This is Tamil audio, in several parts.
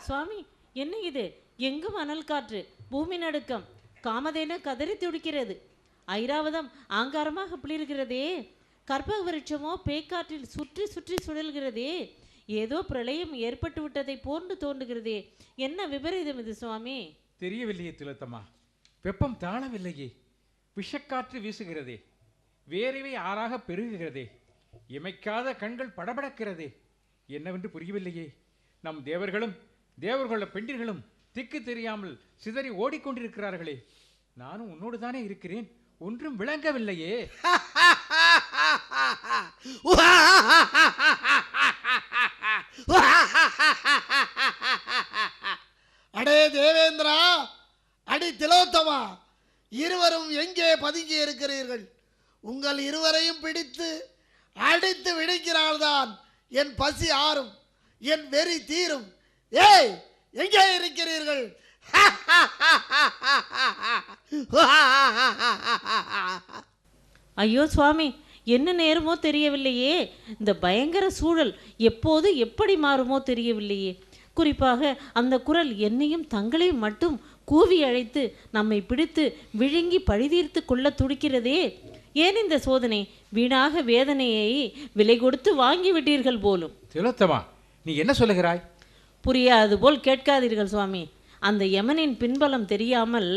சுவாமி, என்ன இது? எங்கும் அனல் காற்று, பூமி நடுக்கம், காமதேன கதறி துடிக்கிறது, ஐராவதம் ஆங்காரமாக பிளிர்கிறதே, கற்பக விருட்சமோ பேக்காற்றில் சுற்றி சுற்றி சுழல்கிறதே, ஏதோ பிரளயம் ஏற்பட்டு விட்டதை போன்று தோன்றுகிறதே. என்ன விபரீதம் இது சுவாமி? தெரியவில்லையே திலோத்தமா, வெப்பம் தாழவில்லையே, விஷக்காற்று வீசுகிறதே, வேர்வை ஆறாக பெருகுகிறதே, இமைக்காத கண்கள் படபடக்கிறதே, என்னவென்று புரியவில்லையே. நம் தேவர்களும் தேவர்கள பெண்டிர்களும் திக்கு தெரியாமல் சிதறி ஓடிக்கொண்டிருக்கிறார்களே. நானும் உன்னோடு தானே இருக்கிறேன், ஒன்றும் விளங்கவில்லையே. அடே தேவேந்திரா, அடி திலோத்தமா, இருவரும் எங்கே பதுங்கி இருக்கிறீர்கள்? உங்கள் இருவரையும் பிடித்து அடித்து விடுகிறால்தான் என் பசி ஆறும், என் வெறி தீரும். ஏய், எங்கே இருக்கிறீர்கள்? ஐயோ சுவாமி, என்ன நேரமோ தெரியவில்லையே. இந்த பயங்கர சூழல் எப்போது எப்படி மாறுமோ தெரியவில்லையே. குறிப்பாக அந்த குரல் என்னையும் தங்களையும் மட்டும் கூவி அழைத்து நம்மை பிடித்து விழுங்கி பழிதீர்த்து கொள்ள துடிக்கிறதே. ஏன் இந்த சோதனை? வீணாக வேதனையை விலை கொடுத்து வாங்கிவிட்டீர்கள் போலும். திலோத்தமா, நீ என்ன சொல்லுகிறாய்? புரியாது போல் கேட்காதீர்கள் சுவாமி. அந்த யமனின் பின்பலம் தெரியாமல்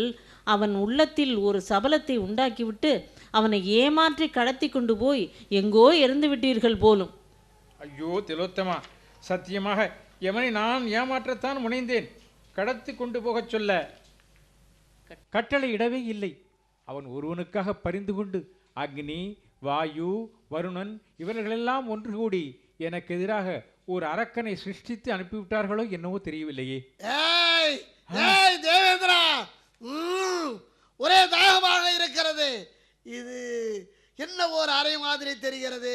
அவன் உள்ளத்தில் ஒரு சபலத்தை உண்டாக்கிவிட்டு அவனை ஏமாற்றி கடத்தி கொண்டு போய் எங்கோ எறிந்து விட்டீர்கள் போலும். ஐயோ திலோத்தமா, சத்தியமாக யமனை நான் ஏமாற்றத்தான் முனைந்தேன். கடத்தி கொண்டு போகச் சொல்ல கட்டளை இடவே இல்லை. அவன் ஒருவனுக்காக பரிந்து கொண்டு அக்னி, வாயு, வருணன் இவர்களெல்லாம் ஒன்று கூடி எனக்கு எதிராக ஒரு அரக்கனை சிருஷ்டித்து அனுப்பிவிட்டார்களோ என்னவோ தெரியவில்லையே. தேவேந்திரா, ஒரே தாகமாக இருக்கிறது. இது என்ன ஒரு அறை மாதிரி தெரிகிறது.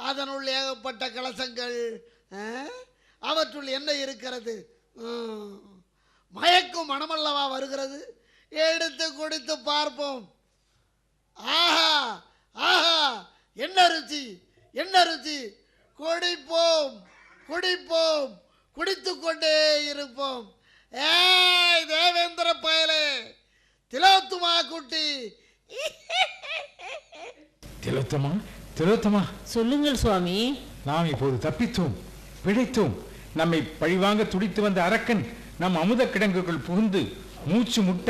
அதனுள் ஏகப்பட்ட கலசங்கள், அவற்றுள் என்ன இருக்கிறது? மயக்கும் மனமல்லவா வருகிறது. எடுத்து குடித்து பார்ப்போம். ஆஹா ஆஹா, என்ன ருச்சி, என்ன ருச்சி! குடிப்போம் குடிப்போம், குடித்து கொண்டே இருப்போம். ஏய் தேவேந்திர பயலே, திலோத்தமா குட்டி! திலோத்தமா, திலோத்தமா, சொல்லுங்கள் சுவாமி. நாம் இப்போது தப்பித்தோம், பிழைத்தோம். நம்மை பழிவாங்க துடித்து வந்த அரக்கன் நம் அமுத கிடங்குகள் புகுந்து மூச்சு முட்ட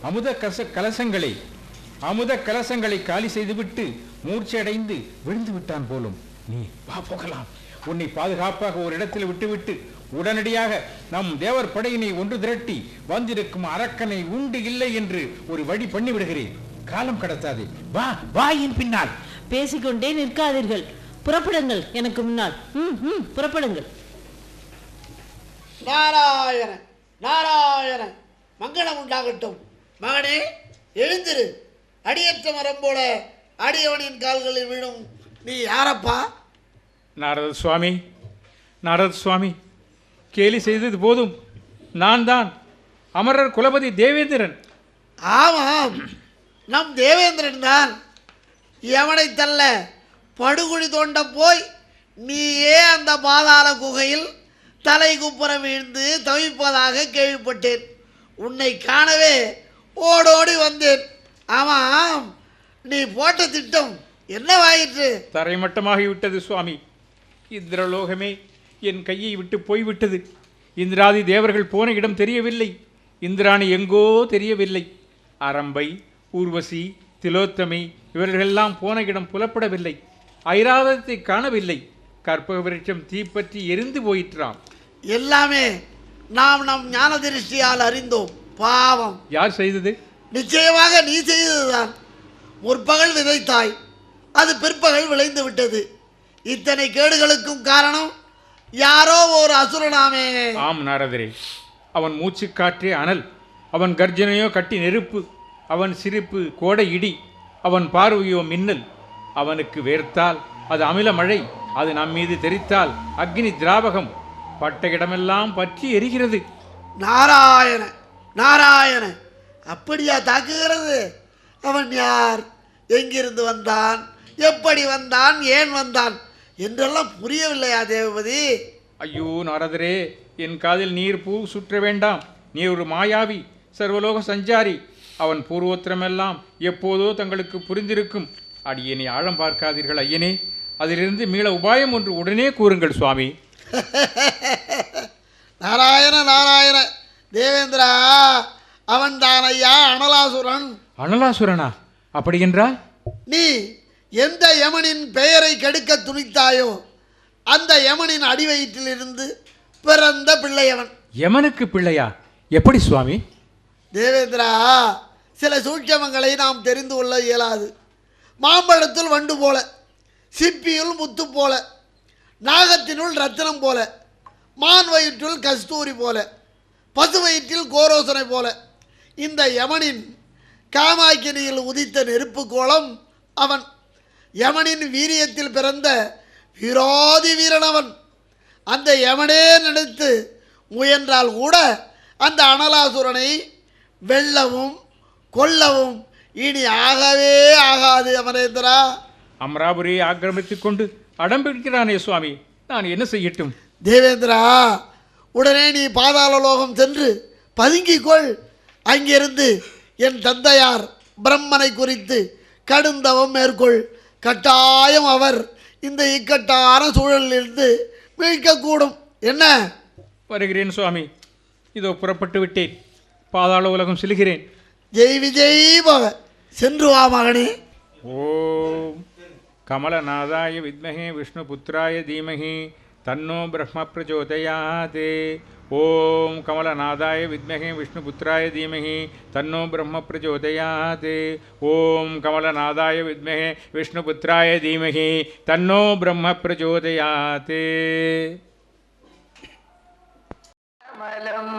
அமுத கலசங்களை காலி செய்துவிட்டு மூர்ச்சையடைந்து விழுந்து விட்டான் போலும். நீ வா போகலாம். உன்னை பாதுகாப்பாக ஒரு இடத்தில் விட்டுவிட்டு உடனடியாக நம் தேவர் படையினை ஒன்று திரட்டி வந்திருக்கும் அரக்கனை உண்டு இல்லை என்று ஒரு வழி பண்ணிவிடுகிறேன். காலம் கடத்தாதே. வா வா, என் பின்னால். பேசிக்கொண்டே நிற்காதீர்கள், புறப்படுங்கள் எனக்கு முன்னால். புறப்படுங்கள். நாராயண நாராயண, மங்களம் உண்டாகட்டும். மகனே, எழுந்திரு. அடியற்ற மரம் போல அடியவனின் கால்களில் விழும் நீ யாரப்பா? நாரத சுவாமி, நாரத சுவாமி, கேலி செய்தது போதும். நான் தான் அமரர் குலபதி தேவேந்திரன். ஆமாம், நம் தேவேந்திரன் தான். எவனை தள்ள படுகுழி தோண்ட போய் நீயே அந்த பாதாள குகையில் தலை குப்புற வீழ்ந்து தவிப்பதாக கேள்விப்பட்டேன். உன்னை காணவே ஓடோடி வந்தேன். ஆமாம், நீ போட்ட திட்டம் என்னவாயிற்று? தரைமட்டமாகிவிட்டது சுவாமி. இந்திரலோகமே என் கையை விட்டு போய்விட்டது. இந்திராதி தேவர்கள் போன இடம் தெரியவில்லை. இந்திராணி எங்கோ தெரியவில்லை. அரம்பை, ஊர்வசி, திலோத்தமை இவர்களெல்லாம் போன இடம் புலப்படவில்லை. ஐராவதத்தை காணவில்லை. கற்பக விருட்சம் தீப்பற்றி எரிந்து போயிற்றாம். எல்லாமே நாம் நம் ஞான திருஷ்டியால் அறிந்தோம். பாவம். யார் செய்தது? நிச்சயமாக நீ செய்ததுதான். முற்பகல் விதைத்தாய், அது பிற்பகல் விளைந்து விட்டது. இத்தனை கேடுகளுக்கும் காரணம் யாரோ ஒரு அசுரனாமே. ஆம் நாரதரே, அவன் மூச்சு காற்றே அனல், அவன் கர்ஜனையோ கட்டி நெருப்பு, அவன் சிரிப்பு கோடை இடி, அவன் பார்வையோ மின்னல். அவனுக்கு வேர்த்தால் அது அமில மழை, அது நம் மீது தெரித்தால் அக்னி திராவகம். பட்ட இடமெல்லாம் பற்றி எரிகிறது. நாராயண நாராயண, அப்படியா தாக்குகிறது? அவன் யார், எங்கிருந்து வந்தான், எப்படி வந்தான், ஏன் வந்தான் என்றெல்லாம் புரியவில்லையா தேவபதி? ஐயோ நாரதரே, என் காதில் நீர் பூ சுற்ற வேண்டாம். நீ ஒரு மாயாவி, சர்வலோக சஞ்சாரி. அவன் பூர்வோத்திரமெல்லாம் எப்போதோ தங்களுக்கு புரிந்திருக்கும். அடியேனை ஆழம் பார்க்காதீர்கள் ஐயனே. அதிலிருந்து மீள உபாயம் ஒன்று உடனே கூறுங்கள் சுவாமி. நாராயண நாராயண தேவேந்திரா, அவன் தான் ஐயா அனலாசுரன். அனலாசுரனா? அப்படி என்றால் நீ எந்த யமனின் பெயரை கெடுக்க துணித்தாயோ அந்த யமனின் அடிவயிற்றிலிருந்து பிறந்த பிள்ளையவன். யமனுக்கு பிள்ளையா? எப்படி சுவாமி? தேவேந்திரா, சில சூட்சமங்களை நாம் தெரிந்து கொள்ள இயலாது. மாம்பழத்தில் வண்டு போல, சிப்பியுள் முத்து போல, நாகத்தினுள் ரத்தினம் போல, மான் வயிற்றுள் கஸ்தூரி போல, பசு வயிற்றில் கோரோசனை போல, இந்த யமனின் காமாக்கினியில் உதித்த நெருப்பு கோலம் அவன். யமனின் வீரியத்தில் பிறந்த வீராதி வீரனவன். அந்த யமனே நினைத்து முயன்றால் கூட அந்த அனலாசுரனை வெல்லவும் கொல்லவும் இனி ஆகவே ஆகாது. அமரேந்திரா, அமராபுரியை ஆக்கிரமித்துக் கொண்டு அடம்பிடிக்கிறானே சுவாமி, நான் என்ன செய்யட்டும்? தேவேந்திரா, உடனே நீ பாதாள லோகம் சென்று பதுங்கிக்கொள். அங்கிருந்து என் தந்தையார் பிரம்மனை குறித்து கடுந்தவம் மேற்கொள். கட்டாயம் அவர் இந்த இக்கட்டான சூழலிலிருந்து மீட்கக்கூடும். என்ன? வருகிறேன் சுவாமி. இதோ புறப்பட்டு விட்டேன். பாதாள உலகம் செல்கிறேன். ஜெய் விஜய் பவ. சென்று வா மகனே. ஓம் கமலநாதாய வித்மஹே விஷ்ணுபுத்திராய தீமஹி தன்னோ பிரம்ம பிரச்சோதயாத். ஓம் கமலநாதாய வித்மஹே விஷ்ணுபுத்திராய தீமஹி தன்னோ பிரம்ம பிரச்சோதயாத். ஓம் கமலநாதாய வித்மஹே விஷ்ணுபுத்திராய தீமஹி தன்னோ பிரம்ம பிரச்சோதயாத். மலம்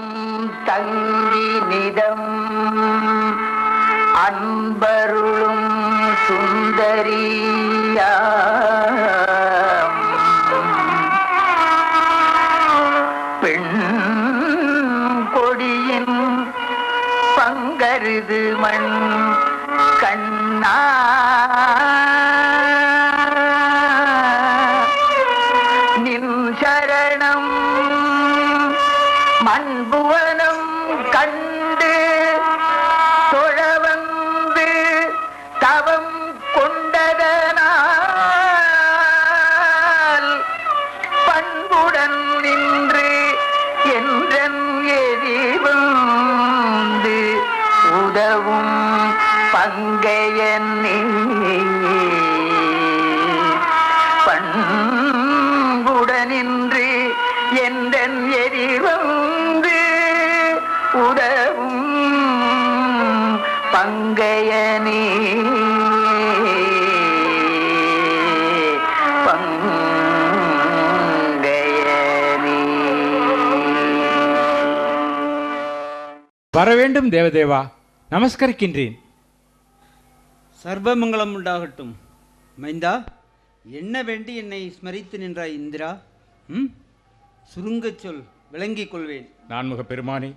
தங்கி நிதம் அன்பருளும் சுந்தரியா பெண் கொடியின் பங்கருது மண் கண்ணா நின் சரணம் மண்புவனம் கண்டு தொழவந்து தவம் கொண்டதனால் பண்புடன் நின்று என்றன் எதிர்வந்து உதவும் பங்கையன் பண்புடனின்று என்றன் எதிர்வந்து உதவும் பங்கையனே பங்கையனே. வரவேண்டும் தேவதேவா, நமஸ்கரிக்கின்றேன். சர்வமங்கலம் உண்டாகட்டும். மைந்தா, என்ன வேண்டி என்னை ஸ்மரித்து நின்றாய் இந்திரா? சுருங்கச் சொல், விளங்கிக் கொள்வேன். நான்முக பெருமானே,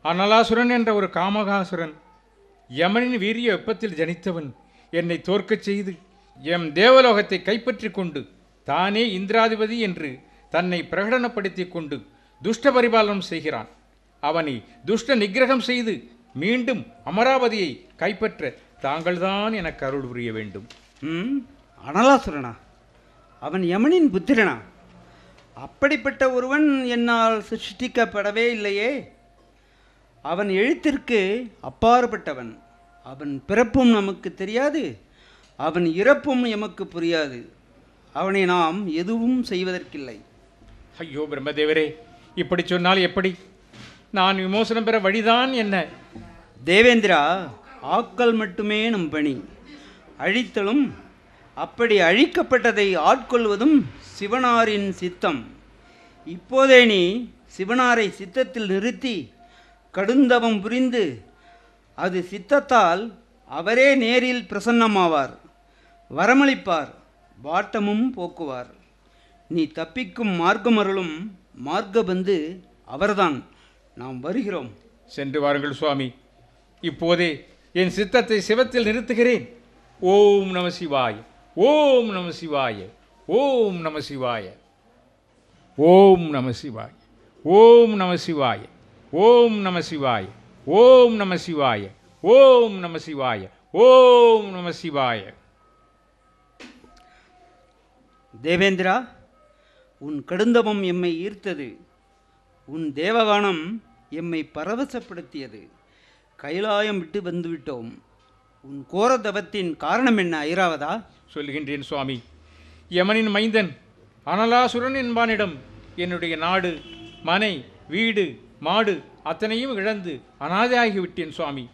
அனலாசுரன் என்ற ஒரு காமகாசுரன் யமனின் வீரிய வெப்பத்தில் ஜனித்தவன் என்னை தோற்கச் செய்து எம் தேவலோகத்தை கைப்பற்றி கொண்டு தானே இந்திராதிபதி என்று தன்னை பிரகடனப்படுத்திக் கொண்டு துஷ்ட பரிபாலனம் செய்கிறான். அவனை துஷ்ட நிகிரகம் செய்து மீண்டும் அமராவதியை கைப்பற்ற தாங்கள்தான் எனக்கு அருள் புரிய வேண்டும். அனலாசுரனா? அவன் யமனின் புத்திரனா? அப்படிப்பட்ட ஒருவன் என்னால் சிருஷ்டிக்கப்படவே இல்லையே. அவன் எழுத்திற்கு அப்பாற்பட்டவன். அவன் பிறப்பும் நமக்கு தெரியாது, அவன் இறப்பும் எமக்கு புரியாது. அவனை நாம் எதுவும் செய்வதற்கில்லை. ஐயோ பிரம்மதேவரே, இப்படி சொன்னால் எப்படி? நான் விமோசனம் பெற வழிதான் என்ன? தேவேந்திரா, ஆக்கல் மட்டுமே நம் பணி. அழித்தலும் அப்படி அழிக்கப்பட்டதை ஆட்கொள்வதும் சிவனாரின் சித்தம். இப்போதே நீ சிவனாரை சித்தத்தில் நிறுத்தி கடுந்தவம் புரிந்து அது சித்தத்தால் அவரே நேரில் பிரசன்னமாவார், வரமளிப்பார், வாட்டமும் போக்குவார். நீ தப்பிக்கும் மார்க்கமருளும் மார்க்கபந்து அவர்தான். நாம் வருகிறோம். சென்று வாருங்கள் சுவாமி. இப்போதே என் சித்தத்தை சிவத்தில் நிறுத்துகிறேன். ஓம் நம சிவாய, ஓம் நம சிவாய, ஓம் நம சிவாய, ஓம் நம சிவாய, ஓம் நம சிவாய, ஓம் நம சிவாய, ஓம் நம சிவாய, ஓம் நம சிவாய, ஓம் நம சிவாய. தேவேந்திரா, உன் கடுந்தவம் எம்மை ஈர்த்தது. உன் தேவகானம் எம்மை பரவசப்படுத்தியது. கைலாயம் விட்டு வந்துவிட்டோம். உன் கோர தவத்தின் காரணம் என்ன ஐராவதா? சொல்கின்றேன் சுவாமி. யமனின் மைந்தன் அனலாசுரன் என்பானிடம் என்னுடைய நாடு, மனை, வீடு, மாடு அத்தனையும் இழந்து அனாதையாகிவிட்டேன் சுவாமி.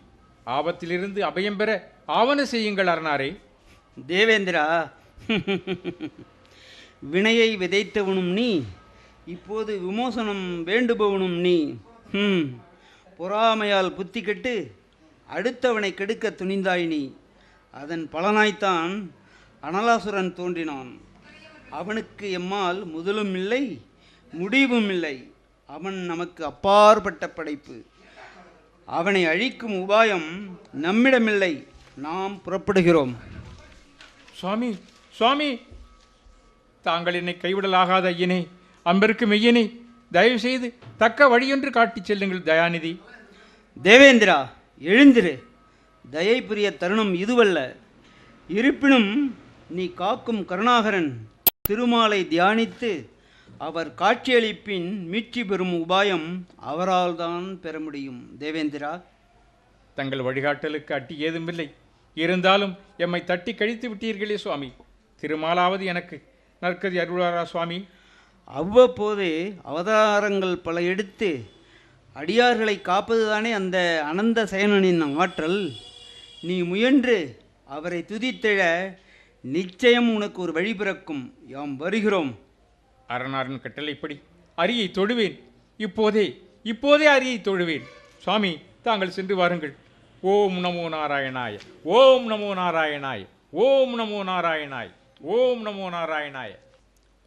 ஆபத்திலிருந்து அபயம் பெற ஆவண செய்யுங்கள் அரணாரே. தேவேந்திரா, வினையை விதைத்தவனும் நீ, இப்போது விமோசனம் வேண்டுபவனும் நீ. பொறாமையால் புத்தி கெட்டு அடுத்தவனை கெடுக்க துணிந்தாய் நீ. அதன் பலனாய்த்தான் அனலாசுரன் தோன்றினான். அவனுக்கு எம்மால் முதலும் இல்லை, முடிவும் இல்லை. அவன் நமக்கு அப்பாற்பட்ட படைப்பு. அவனை அழிக்கும் உபாயம் நம்மிடமில்லை. நாம் புறப்படுகிறோம். சுவாமி, சுவாமி, தாங்கள் என்னை கைவிடலாகாத ஐயனே, அன்பருக்கு மெய்யனே, தயவு செய்து தக்க வழியொன்று காட்டிச் செல்லுங்கள் தயாநிதி. தேவேந்திரா, எழுந்திரு. தயை புரிய தருணம் இதுவல்ல. இருப்பினும் நீ காக்கும் கருணாகரன் திருமாலை தியானித்து அவர் காட்சியளிப்பின் மீட்சி பெறும் உபாயம் அவரால் தான் பெற முடியும். தேவேந்திரா, தங்கள் வழிகாட்டலுக்கு அட்டி ஏதுமில்லை. இருந்தாலும் எம்மை தட்டி கழித்து விட்டீர்களே சுவாமி. திருமாலாவது எனக்கு நற்கதி அருளாரா சுவாமி? அவ்வப்போது அவதாரங்கள் பல எடுத்து அடியார்களை காப்பதுதானே அந்த அனந்த சயனனின் ஆற்றல். நீ முயன்று அவரை துதித்தெழ நிச்சயம் உனக்கு ஒரு வழி பிறக்கும். யாம் வருகிறோம். அரணாரின் கட்டளைப்படி அரியை தொழுவேன். இப்போதே அரியை தொழுவேன். சுவாமி, தாங்கள் சென்று வாருங்கள். ஓம் நமோ நாராயணாய, ஓம் நமோ நாராயணாய, ஓம் நமோ நாராயணாய, ஓம் நமோ நாராயணாய,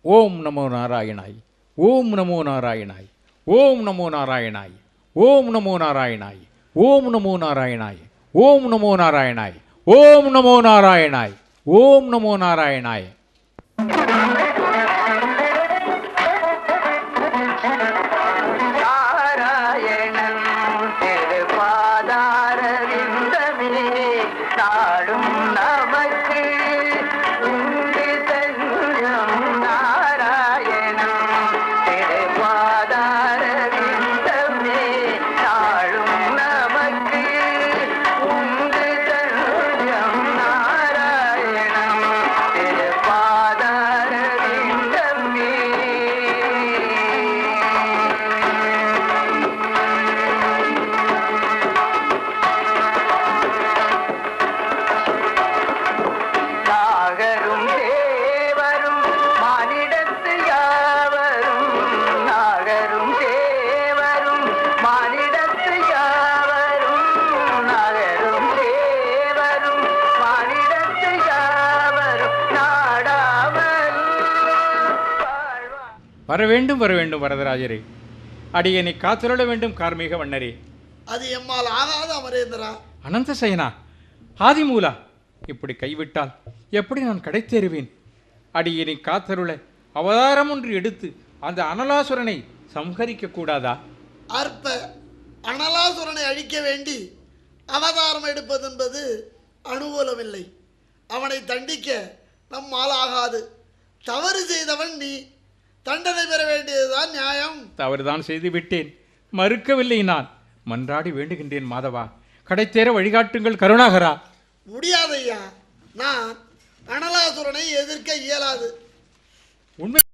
ஓம் நமோ நாராயணாய, ஓம் நமோ நாராயணாய, ஓம் நமோ நாராயணாய, ஓம் நமோ நாராயணாய, ஓம் நமோ நாராயணாய, ஓம் நமோ நாராயணாய, ஓம் நமோ நாராயணாய, ஓம் நமோ நாராயணாய. நாராயணன் திருப்பாதாரவிந்தமே நாடும் நமக்கு உண்டு தஞ்சம். நாராயணன் திருப்பாதாரவிந்தமே நாடும் நமக்கு உண்டு தஞ்சம். நாராயணன் திருப்பாதாரவிந்தமே. நாகரும் தேவரும் மானிடத்து யாவரும், நாகரும் தேவரும் மானிடத்து யாவரும், நாகரும் தேவரும் மானிடத்து யாவரும் நாடாமல் வாழ்வார். வர வேண்டும் வரதராஜரே. அடியனை காத்துள்ள வேண்டும் கார்மீக வண்ணரே. அது எம்மால் ஆகாத அமரேந்திரா. அனந்த சயனா, ஆதிமூலா, இப்படி கைவிட்டால் எப்படி நான் கடைத்தேறுவேன்? அடியனை காத்தருள அவதாரம் ஒன்று எடுத்து அந்த அனலாசுரனை சம்ஹரிக்க கூடாதா? அற்ப அனலாசுரனை அழிக்க வேண்டி அவதாரம் எடுப்பது என்பது அனுகூலமில்லை. அவனை தண்டிக்க நம்மால் ஆகாது. தவறு செய்தவன் நீ, தண்டனை பெற வேண்டியதுதான் நியாயம். தவறுதான் செய்து விட்டேன், மறுக்கவில்லை. நான் மன்றாடி வேண்டுகின்றேன் மாதவா, கடைத்தேற வழிகாட்டுங்கள் கருணாகரா. முடியாதையா, நான் அனலாசுரனை எதிர்க்க இயலாது. உண்மை